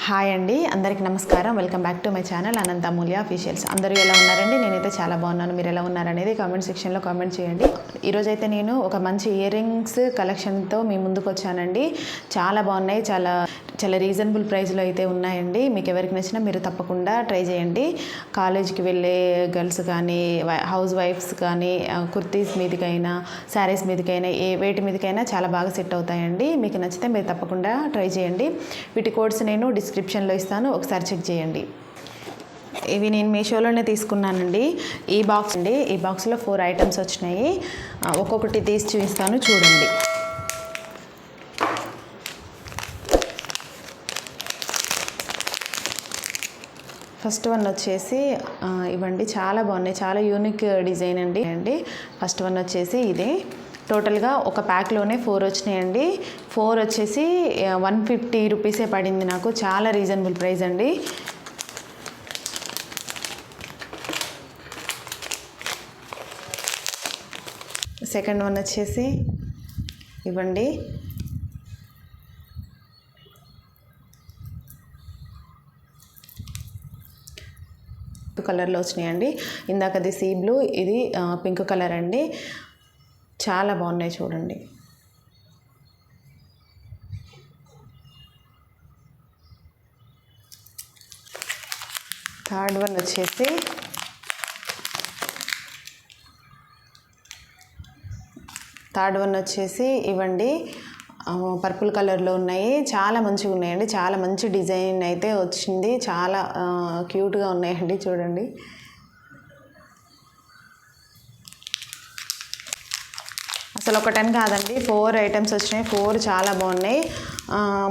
Hi అండి, అందరికీ నమస్కారం. Welcome back to my channel Anantha Amulya officials. అందరూ ఎలా ఉన్నారండి? నేనైతే చాలా బాగున్నాను. మీరు ఎలా ఉన్నారనేది కామెంట్ సెక్షన్లో కామెంట్ చేయండి. ఈరోజైతే నేను ఒక మంచి ఇయర్ రింగ్స్ కలెక్షన్తో మీ ముందుకు వచ్చానండి. చాలా బాగున్నాయి, చాలా చాలా రీజనబుల్ ప్రైస్లో అయితే ఉన్నాయండి. మీకు ఎవరికి నచ్చినా మీరు తప్పకుండా ట్రై చేయండి. కాలేజీకి వెళ్ళే గర్ల్స్ కానీ, హౌస్ వైఫ్స్ కానీ, కుర్తీస్ మీదకైనా, శారీస్ మీదకైనా, వేటి మీదకైనా చాలా బాగా సెట్ అవుతాయండి. మీకు నచ్చితే మీరు తప్పకుండా ట్రై చేయండి. వీటి కోడ్స్ నేను డిస్క్రిప్షన్లో ఇస్తాను, ఒకసారి చెక్ చేయండి. ఇవి నేను మీషోలోనే తీసుకున్నానండి. ఈ బాక్స్ అండి, ఈ బాక్స్లో 4 ఐటమ్స్ వచ్చినాయి. ఒక్కొక్కటి తీసి చూపిస్తాను, చూడండి. ఫస్ట్ వన్ వచ్చేసి ఇవ్వండి, చాలా బాగున్నాయి, చాలా యూనిక్ డిజైన్ అండి. ఫస్ట్ వన్ వచ్చేసి ఇదే. టోటల్గా ఒక ప్యాక్లోనే 4 వచ్చినాయండి. 4 వచ్చేసి 150 రూపీసే పడింది నాకు. చాలా రీజనబుల్ ప్రైస్ అండి. సెకండ్ వన్ వచ్చేసి ఇవ్వండి, కలర్లో వచ్చినాయండి. ఇందాకది సీ బ్లూ, ఇది పింక్ కలర్ అండి. చాలా బాగున్నాయి, చూడండి. థర్డ్ వన్ వచ్చేసి ఇవ్వండి, పర్పుల్ కలర్లో ఉన్నాయి. చాలా మంచిగా ఉన్నాయండి. చాలా మంచి డిజైన్ అయితే వచ్చింది. చాలా క్యూట్గా ఉన్నాయండి, చూడండి. అసలు ఒకటని కాదండి, 4 ఐటమ్స్ వచ్చినాయి. 4 చాలా బాగున్నాయి.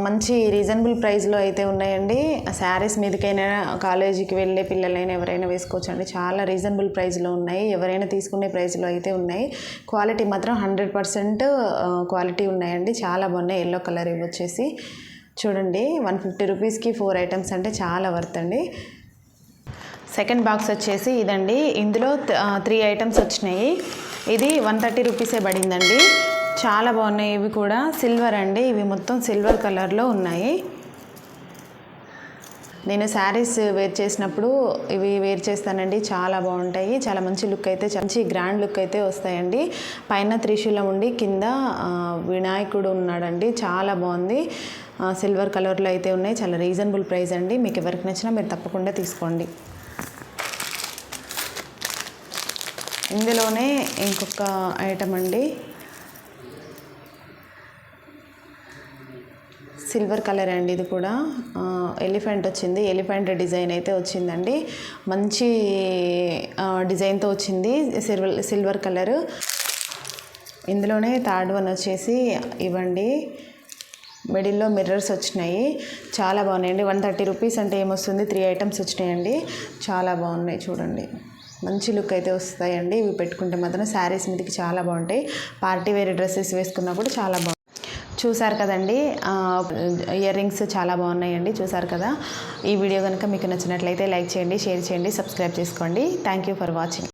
మంచి రీజనబుల్ ప్రైస్లో అయితే ఉన్నాయండి. శారీస్ మీదకైనా, కాలేజీకి వెళ్ళే పిల్లలైనా ఎవరైనా వేసుకోవచ్చండి. చాలా రీజనబుల్ ప్రైస్లో ఉన్నాయి. ఎవరైనా తీసుకునే ప్రైస్లో అయితే ఉన్నాయి. క్వాలిటీ మాత్రం 100% క్వాలిటీ ఉన్నాయండి. చాలా బాగున్నాయి. ఎల్లో కలర్ ఇవి వచ్చేసి చూడండి, 150 రూపీస్కి 4 ఐటమ్స్ అంటే చాలా వర్త్ అండి. సెకండ్ బాక్స్ వచ్చేసి ఇదండి. ఇందులో 3 ఐటమ్స్ వచ్చినాయి. ఇది 130 రూపీసే పడిందండి. చాలా బాగున్నాయి. ఇవి కూడా సిల్వర్ అండి. ఇవి మొత్తం సిల్వర్ కలర్లో ఉన్నాయి. నేను శారీస్ వేర్ చేసినప్పుడు ఇవి వేర్ చేస్తానండి. చాలా బాగుంటాయి. చాలా మంచి లుక్ అయితే, మంచి గ్రాండ్ లుక్ అయితే వస్తాయండి. పైన త్రిశూలం ఉండి కింద వినాయకుడు ఉన్నాడండి. చాలా బాగుంది. సిల్వర్ కలర్లో అయితే ఉన్నాయి. చాలా రీజనబుల్ ప్రైస్ అండి. మీకు ఎవరికి నచ్చినా మీరు తప్పకుండా తీసుకోండి. ఇందులోనే ఇంకొక ఐటమ్ అండి, సిల్వర్ కలర్ అండి. ఇది కూడా ఎలిఫెంట్ వచ్చింది. ఎలిఫెంట్ డిజైన్ అయితే వచ్చిందండి. మంచి డిజైన్తో వచ్చింది, సిల్వర్ కలర్. ఇందులోనే థర్డ్ వన్ వచ్చేసి ఇవ్వండి, మిడిల్లో మిర్రర్స్ వచ్చినాయి. చాలా బాగున్నాయండి. 130 రూపీస్ అంటే ఏమొస్తుంది, 3 ఐటమ్స్ వచ్చినాయండి. చాలా బాగున్నాయి, చూడండి. మంచి లుక్ అయితే వస్తాయండి. ఇవి పెట్టుకుంటే మాత్రం శారీస్ మీదకి చాలా బాగుంటాయి. పార్టీ వేర్ డ్రెస్సెస్ వేసుకున్నా కూడా చాలా బాగుంటాయి. చూసారు కదండి, ఇయర్ రింగ్స్ చాలా బాగున్నాయండి. చూసారు కదా. ఈ వీడియో కనుక మీకు నచ్చినట్లయితే లైక్ చేయండి, షేర్ చేయండి, సబ్స్క్రైబ్ చేసుకోండి. Thank you for watching.